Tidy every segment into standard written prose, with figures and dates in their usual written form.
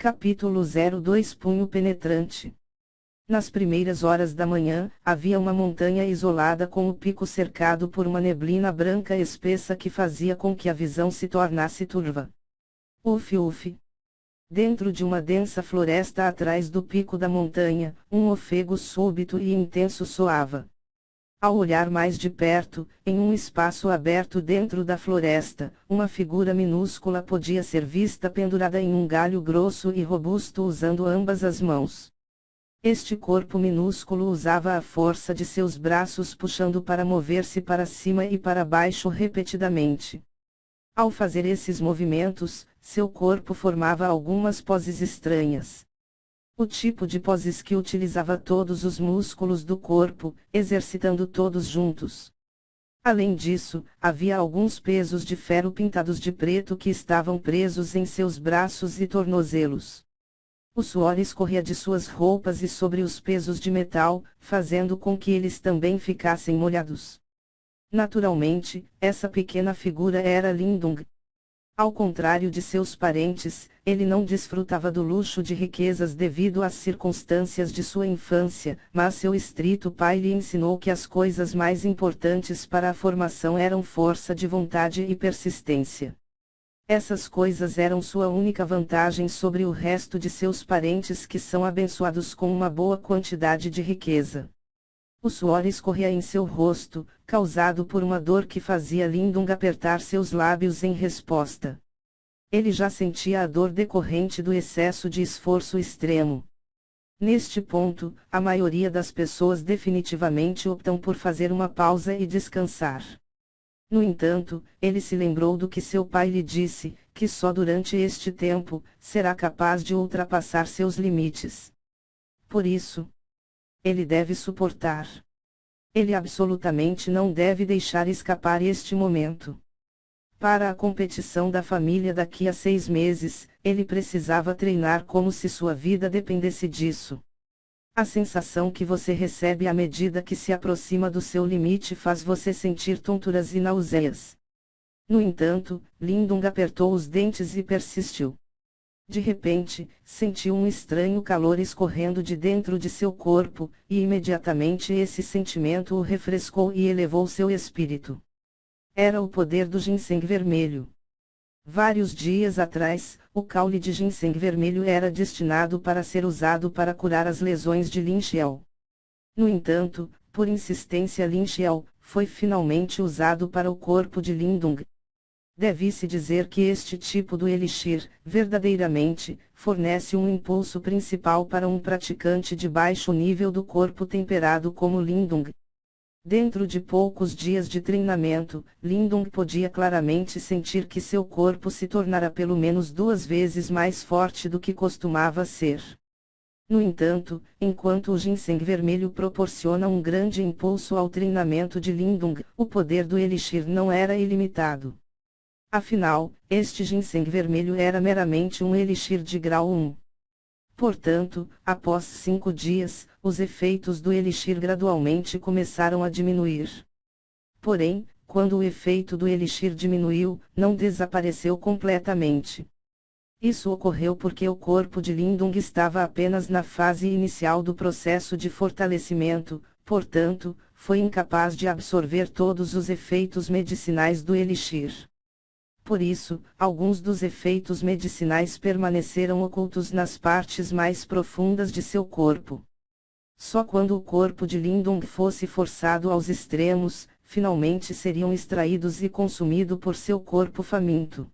Capítulo 02 Punho penetrante. Nas primeiras horas da manhã, havia uma montanha isolada com o pico cercado por uma neblina branca espessa que fazia com que a visão se tornasse turva. Uf uf. Dentro de uma densa floresta atrás do pico da montanha, um ofego súbito e intenso soava. Ao olhar mais de perto, em um espaço aberto dentro da floresta, uma figura minúscula podia ser vista pendurada em um galho grosso e robusto usando ambas as mãos. Este corpo minúsculo usava a força de seus braços puxando para mover-se para cima e para baixo repetidamente. Ao fazer esses movimentos, seu corpo formava algumas poses estranhas. O tipo de poses que utilizava todos os músculos do corpo, exercitando todos juntos. Além disso, havia alguns pesos de ferro pintados de preto que estavam presos em seus braços e tornozelos. O suor escorria de suas roupas e sobre os pesos de metal, fazendo com que eles também ficassem molhados. Naturalmente, essa pequena figura era Lindung. Ao contrário de seus parentes, ele não desfrutava do luxo de riquezas devido às circunstâncias de sua infância, mas seu estrito pai lhe ensinou que as coisas mais importantes para a formação eram força de vontade e persistência. Essas coisas eram sua única vantagem sobre o resto de seus parentes que são abençoados com uma boa quantidade de riqueza. O suor escorria em seu rosto, causado por uma dor que fazia Lindung apertar seus lábios em resposta. Ele já sentia a dor decorrente do excesso de esforço extremo. Neste ponto, a maioria das pessoas definitivamente optam por fazer uma pausa e descansar. No entanto, ele se lembrou do que seu pai lhe disse, que só durante este tempo, será capaz de ultrapassar seus limites. Por isso, ele deve suportar. Ele absolutamente não deve deixar escapar este momento. Para a competição da família daqui a 6 meses, ele precisava treinar como se sua vida dependesse disso. A sensação que você recebe à medida que se aproxima do seu limite faz você sentir tonturas e náuseas. No entanto, Lindung apertou os dentes e persistiu. De repente, sentiu um estranho calor escorrendo de dentro de seu corpo, e imediatamente esse sentimento o refrescou e elevou seu espírito. Era o poder do ginseng vermelho. Vários dias atrás, o caule de ginseng vermelho era destinado para ser usado para curar as lesões de Lin Xiao. No entanto, por insistência Lin Xiao, foi finalmente usado para o corpo de Lindung. Deve-se dizer que este tipo do elixir, verdadeiramente, fornece um impulso principal para um praticante de baixo nível do corpo temperado como Lindung. Dentro de poucos dias de treinamento, Lindung podia claramente sentir que seu corpo se tornara pelo menos 2 vezes mais forte do que costumava ser. No entanto, enquanto o ginseng vermelho proporciona um grande impulso ao treinamento de Lindung, o poder do elixir não era ilimitado. Afinal, este ginseng vermelho era meramente um elixir de grau 1. Portanto, após 5 dias, os efeitos do elixir gradualmente começaram a diminuir. Porém, quando o efeito do elixir diminuiu, não desapareceu completamente. Isso ocorreu porque o corpo de Lindung estava apenas na fase inicial do processo de fortalecimento, portanto, foi incapaz de absorver todos os efeitos medicinais do elixir. Por isso, alguns dos efeitos medicinais permaneceram ocultos nas partes mais profundas de seu corpo. Só quando o corpo de Lindung fosse forçado aos extremos, finalmente seriam extraídos e consumidos por seu corpo faminto.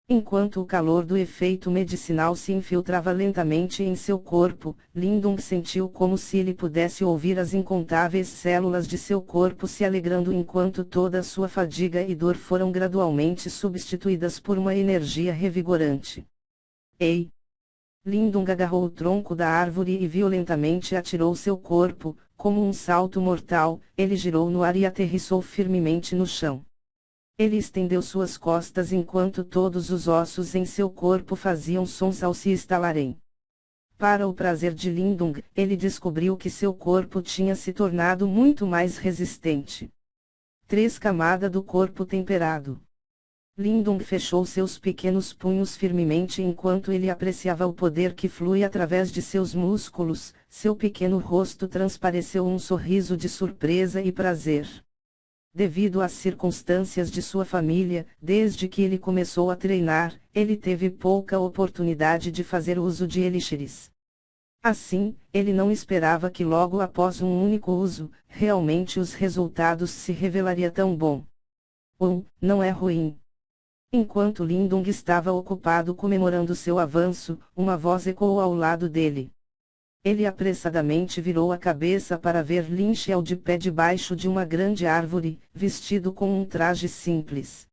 Enquanto o calor do efeito medicinal se infiltrava lentamente em seu corpo, Lindung sentiu como se ele pudesse ouvir as incontáveis células de seu corpo se alegrando enquanto toda a sua fadiga e dor foram gradualmente substituídas por uma energia revigorante. Ei! Lindung agarrou o tronco da árvore e violentamente atirou seu corpo, como um salto mortal, ele girou no ar e aterrissou firmemente no chão. Ele estendeu suas costas enquanto todos os ossos em seu corpo faziam sons ao se estalarem. Para o prazer de Lindung, ele descobriu que seu corpo tinha se tornado muito mais resistente. 3 Camada do corpo temperado. Lindung fechou seus pequenos punhos firmemente enquanto ele apreciava o poder que flui através de seus músculos. Seu pequeno rosto transpareceu um sorriso de surpresa e prazer. Devido às circunstâncias de sua família, desde que ele começou a treinar, ele teve pouca oportunidade de fazer uso de elixires. Assim, ele não esperava que logo após um único uso, realmente os resultados se revelaria tão bom. Não é ruim. Enquanto Lindung estava ocupado comemorando seu avanço, uma voz ecoou ao lado dele. Ele apressadamente virou a cabeça para ver Lin Xiao de pé debaixo de uma grande árvore, vestido com um traje simples.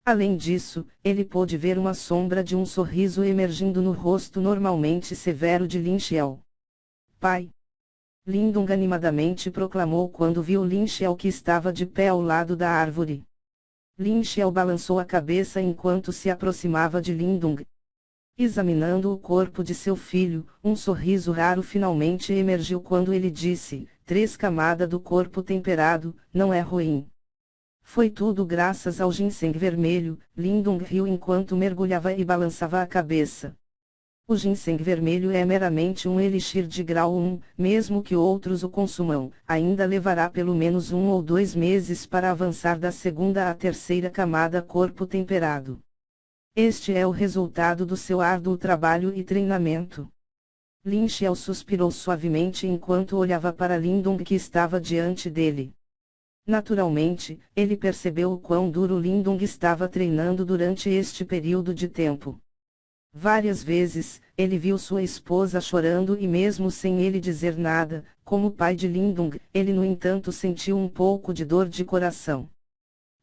Além disso, ele pôde ver uma sombra de um sorriso emergindo no rosto normalmente severo de Lin Xiao. Pai! Lindung animadamente proclamou quando viu Lin Xiao que estava de pé ao lado da árvore. Lin Xiao balançou a cabeça enquanto se aproximava de Lindung. Examinando o corpo de seu filho, um sorriso raro finalmente emergiu quando ele disse: 3 camadas do corpo temperado, não é ruim. Foi tudo graças ao ginseng vermelho. Lindung riu enquanto mergulhava e balançava a cabeça. O ginseng vermelho é meramente um elixir de grau 1, mesmo que outros o consumam, ainda levará pelo menos 1 ou 2 meses para avançar da segunda à terceira camada corpo temperado. Este é o resultado do seu árduo trabalho e treinamento. Lin Xiao suspirou suavemente enquanto olhava para Lindung que estava diante dele. Naturalmente, ele percebeu o quão duro Lindung estava treinando durante este período de tempo. Várias vezes, ele viu sua esposa chorando e mesmo sem ele dizer nada, como pai de Lindung, ele no entanto sentiu um pouco de dor de coração.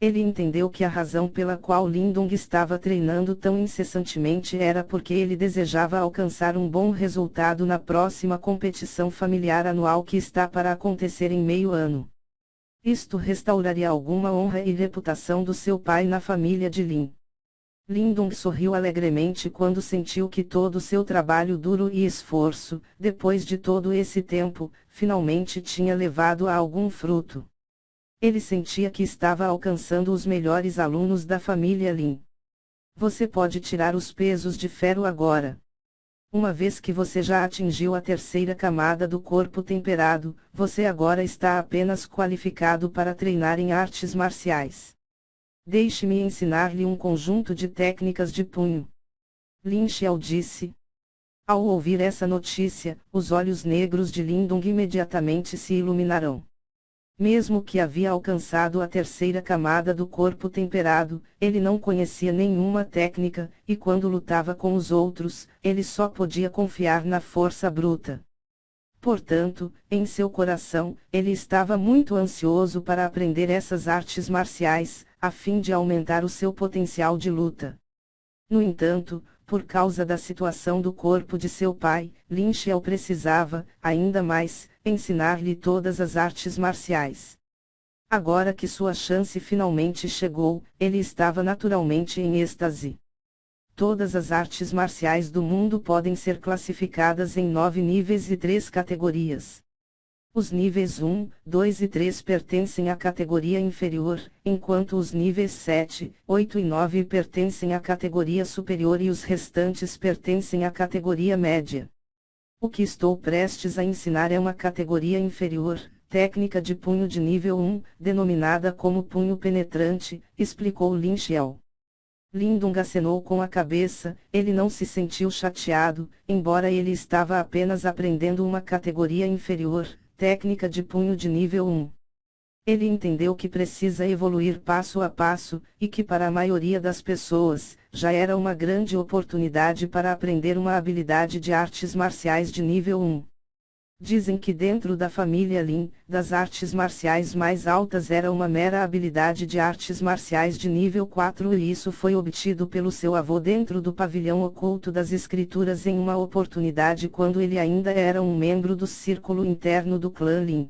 Ele entendeu que a razão pela qual Lindung estava treinando tão incessantemente era porque ele desejava alcançar um bom resultado na próxima competição familiar anual que está para acontecer em meio ano. Isto restauraria alguma honra e reputação do seu pai na família de Lin. Lindung sorriu alegremente quando sentiu que todo o seu trabalho duro e esforço, depois de todo esse tempo, finalmente tinha levado a algum fruto. Ele sentia que estava alcançando os melhores alunos da família Lin. Você pode tirar os pesos de ferro agora. Uma vez que você já atingiu a terceira camada do corpo temperado, você agora está apenas qualificado para treinar em artes marciais. Deixe-me ensinar-lhe um conjunto de técnicas de punho. Lin Xiao disse. Ao ouvir essa notícia, os olhos negros de Lindung imediatamente se iluminarão. Mesmo que havia alcançado a terceira camada do corpo temperado, ele não conhecia nenhuma técnica, e quando lutava com os outros, ele só podia confiar na força bruta. Portanto, em seu coração, ele estava muito ansioso para aprender essas artes marciais, a fim de aumentar o seu potencial de luta. No entanto, por causa da situação do corpo de seu pai, Lin Xiao precisava, ainda mais, ensinar-lhe todas as artes marciais. Agora que sua chance finalmente chegou, ele estava naturalmente em êxtase. Todas as artes marciais do mundo podem ser classificadas em 9 níveis e 3 categorias. Os níveis 1, 2 e 3 pertencem à categoria inferior, enquanto os níveis 7, 8 e 9 pertencem à categoria superior e os restantes pertencem à categoria média. O que estou prestes a ensinar é uma categoria inferior, técnica de punho de nível 1, denominada como punho penetrante, explicou Lin Xiao. Lindung acenou com a cabeça, ele não se sentiu chateado, embora ele estava apenas aprendendo uma categoria inferior, técnica de punho de nível 1. Ele entendeu que precisa evoluir passo a passo, e que para a maioria das pessoas, já era uma grande oportunidade para aprender uma habilidade de artes marciais de nível 1. Dizem que dentro da família Lin, das artes marciais mais altas era uma mera habilidade de artes marciais de nível 4 e isso foi obtido pelo seu avô dentro do pavilhão oculto das escrituras em uma oportunidade quando ele ainda era um membro do círculo interno do clã Lin.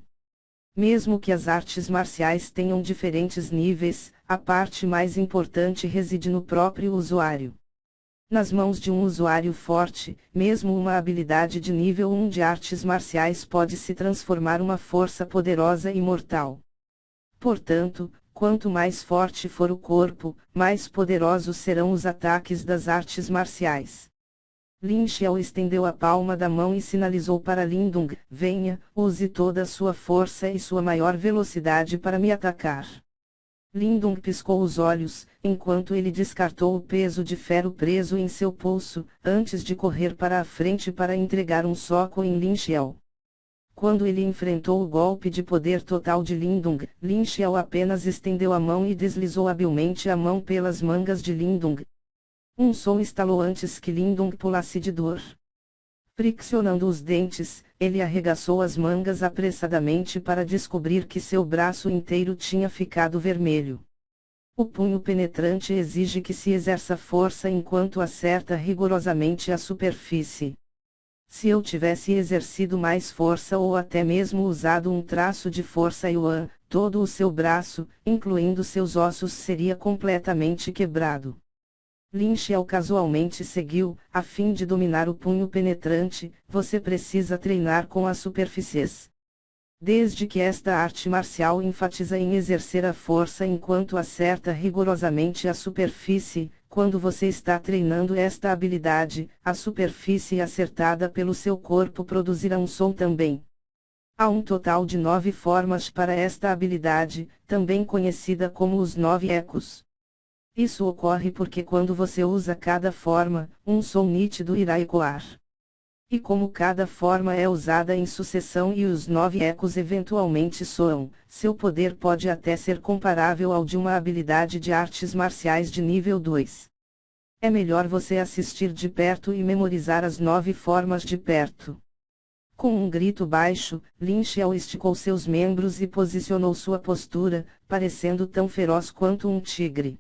Mesmo que as artes marciais tenham diferentes níveis, a parte mais importante reside no próprio usuário. Nas mãos de um usuário forte, mesmo uma habilidade de nível 1 de artes marciais pode se transformar uma força poderosa e mortal. Portanto, quanto mais forte for o corpo, mais poderosos serão os ataques das artes marciais. Lin Xiao estendeu a palma da mão e sinalizou para Lindong: venha, use toda a sua força e sua maior velocidade para me atacar. Lindong piscou os olhos, enquanto ele descartou o peso de ferro preso em seu pulso, antes de correr para a frente para entregar um soco em Lin Xiao. Quando ele enfrentou o golpe de poder total de Lindong, Lin Xiao apenas estendeu a mão e deslizou habilmente a mão pelas mangas de Lindong. Um som estalou antes que Lindong pulasse de dor. Friccionando os dentes, ele arregaçou as mangas apressadamente para descobrir que seu braço inteiro tinha ficado vermelho. O punho penetrante exige que se exerça força enquanto acerta rigorosamente a superfície. Se eu tivesse exercido mais força ou até mesmo usado um traço de força Yuan, todo o seu braço, incluindo seus ossos, seria completamente quebrado. Lin Xiao casualmente seguiu: a fim de dominar o punho penetrante, você precisa treinar com as superfícies. Desde que esta arte marcial enfatiza em exercer a força enquanto acerta rigorosamente a superfície, quando você está treinando esta habilidade, a superfície acertada pelo seu corpo produzirá um som também. Há um total de 9 formas para esta habilidade, também conhecida como os 9 ecos. Isso ocorre porque quando você usa cada forma, um som nítido irá ecoar. E como cada forma é usada em sucessão e os 9 ecos eventualmente soam, seu poder pode até ser comparável ao de uma habilidade de artes marciais de nível 2. É melhor você assistir de perto e memorizar as 9 formas de perto. Com um grito baixo, Lin Xiao esticou seus membros e posicionou sua postura, parecendo tão feroz quanto um tigre.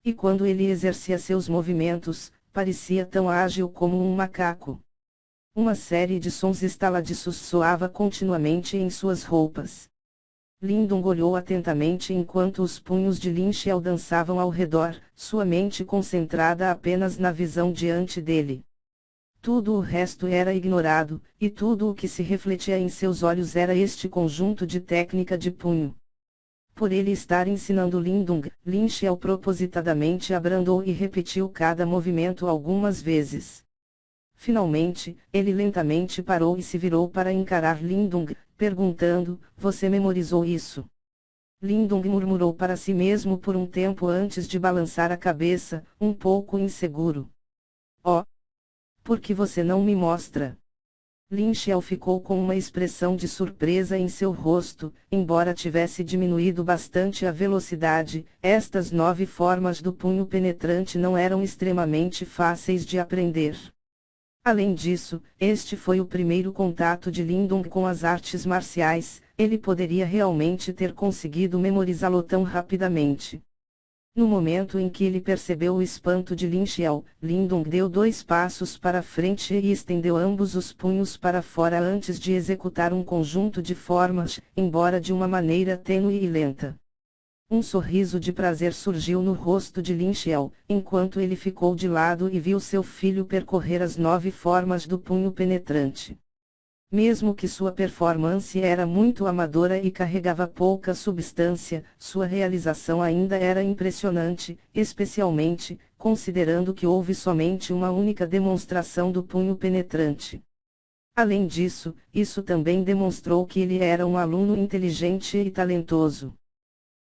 E quando ele exercia seus movimentos, parecia tão ágil como um macaco. Uma série de sons estaladiços soava continuamente em suas roupas. Lindong olhou atentamente enquanto os punhos de Lin Xiao dançavam ao redor, sua mente concentrada apenas na visão diante dele. Tudo o resto era ignorado, e tudo o que se refletia em seus olhos era este conjunto de técnica de punho. Por ele estar ensinando Lindong, Lin Xiao propositadamente abrandou e repetiu cada movimento algumas vezes. Finalmente, ele lentamente parou e se virou para encarar Lindong, perguntando: você memorizou isso? Lindong murmurou para si mesmo por um tempo antes de balançar a cabeça, um pouco inseguro. Oh! Por que você não me mostra? Lin Xiao ficou com uma expressão de surpresa em seu rosto, embora tivesse diminuído bastante a velocidade, estas 9 formas do punho penetrante não eram extremamente fáceis de aprender. Além disso, este foi o primeiro contato de Lindong com as artes marciais, ele poderia realmente ter conseguido memorizá-lo tão rapidamente. No momento em que ele percebeu o espanto de Lin Xiao, Lindong deu 2 passos para frente e estendeu ambos os punhos para fora antes de executar um conjunto de formas, embora de uma maneira tênue e lenta. Um sorriso de prazer surgiu no rosto de Lin Xiao, enquanto ele ficou de lado e viu seu filho percorrer as 9 formas do punho penetrante. Mesmo que sua performance era muito amadora e carregava pouca substância, sua realização ainda era impressionante, especialmente, considerando que houve somente uma única demonstração do punho penetrante. Além disso, isso também demonstrou que ele era um aluno inteligente e talentoso.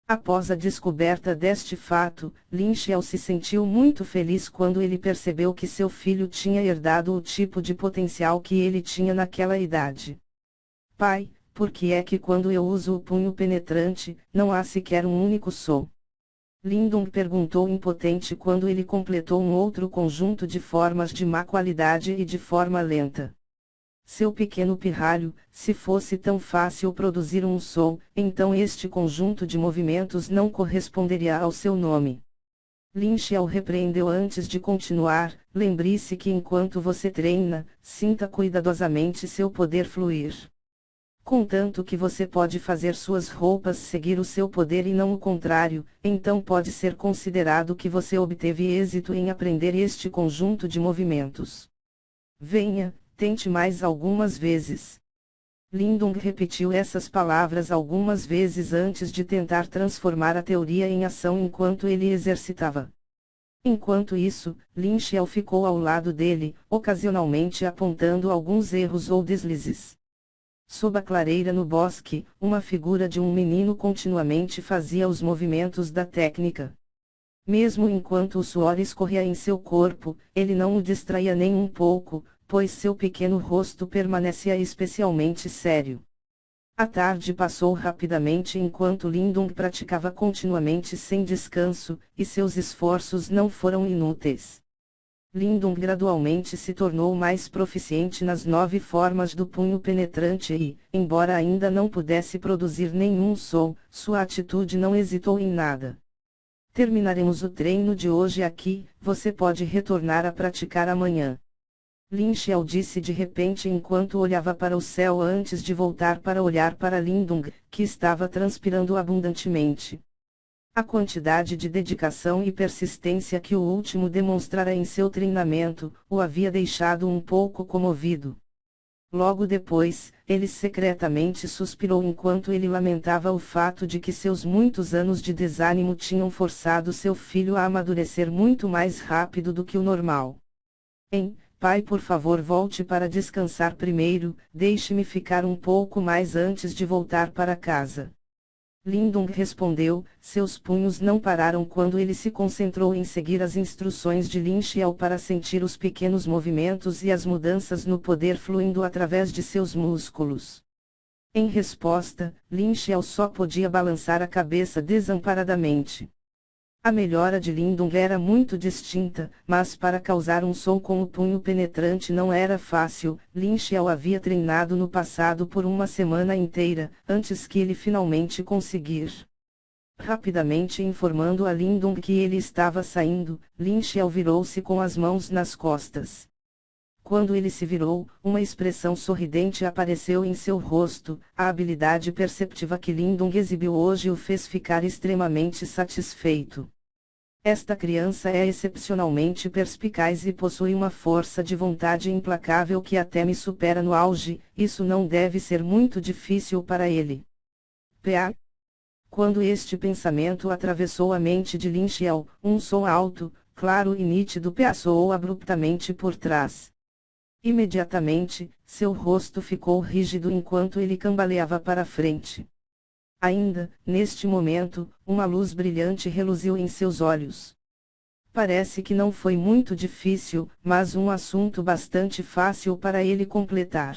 Após a descoberta deste fato, Lin Xiao se sentiu muito feliz quando ele percebeu que seu filho tinha herdado o tipo de potencial que ele tinha naquela idade. Pai, por que é que quando eu uso o punho penetrante, não há sequer um único som? Lindong perguntou impotente quando ele completou um outro conjunto de formas de má qualidade e de forma lenta. Seu pequeno pirralho, se fosse tão fácil produzir um som, então este conjunto de movimentos não corresponderia ao seu nome. Lin Xiao repreendeu antes de continuar: lembre-se que enquanto você treina, sinta cuidadosamente seu poder fluir. Contanto que você pode fazer suas roupas seguir o seu poder e não o contrário, então pode ser considerado que você obteve êxito em aprender este conjunto de movimentos. Venha, tente mais algumas vezes. Lindung repetiu essas palavras algumas vezes antes de tentar transformar a teoria em ação enquanto ele exercitava. Enquanto isso, Lin Xiao ficou ao lado dele, ocasionalmente apontando alguns erros ou deslizes. Sob a clareira no bosque, uma figura de um menino continuamente fazia os movimentos da técnica. Mesmo enquanto o suor escorria em seu corpo, ele não o distraía nem um pouco, pois seu pequeno rosto permanecia especialmente sério. A tarde passou rapidamente enquanto Lindung praticava continuamente sem descanso, e seus esforços não foram inúteis. Lindung gradualmente se tornou mais proficiente nas 9 formas do punho penetrante e, embora ainda não pudesse produzir nenhum som, sua atitude não hesitou em nada. Terminaremos o treino de hoje aqui, você pode retornar a praticar amanhã. Lin Xiao disse de repente enquanto olhava para o céu antes de voltar para olhar para Lindung, que estava transpirando abundantemente. A quantidade de dedicação e persistência que o último demonstrara em seu treinamento, o havia deixado um pouco comovido. Logo depois, ele secretamente suspirou enquanto ele lamentava o fato de que seus muitos anos de desânimo tinham forçado seu filho a amadurecer muito mais rápido do que o normal. Pai, por favor, volte para descansar primeiro, deixe-me ficar um pouco mais antes de voltar para casa. Lindung respondeu, seus punhos não pararam quando ele se concentrou em seguir as instruções de Lin Xiao para sentir os pequenos movimentos e as mudanças no poder fluindo através de seus músculos. Em resposta, Lin Xiao só podia balançar a cabeça desamparadamente. A melhora de Lindung era muito distinta, mas para causar um som com o punho penetrante não era fácil. Lin Xiao havia treinado no passado por uma semana inteira, antes que ele finalmente conseguir. Rapidamente informando a Lindung que ele estava saindo, Lin Xiao virou-se com as mãos nas costas. Quando ele se virou, uma expressão sorridente apareceu em seu rosto. A habilidade perceptiva que Lindung exibiu hoje o fez ficar extremamente satisfeito. Esta criança é excepcionalmente perspicaz e possui uma força de vontade implacável que até me supera no auge, isso não deve ser muito difícil para ele. P.A. Quando este pensamento atravessou a mente de Lin Xiao, um som alto, claro e nítido soou abruptamente por trás. Imediatamente, seu rosto ficou rígido enquanto ele cambaleava para frente. Ainda, neste momento, uma luz brilhante reluziu em seus olhos. Parece que não foi muito difícil, mas um assunto bastante fácil para ele completar.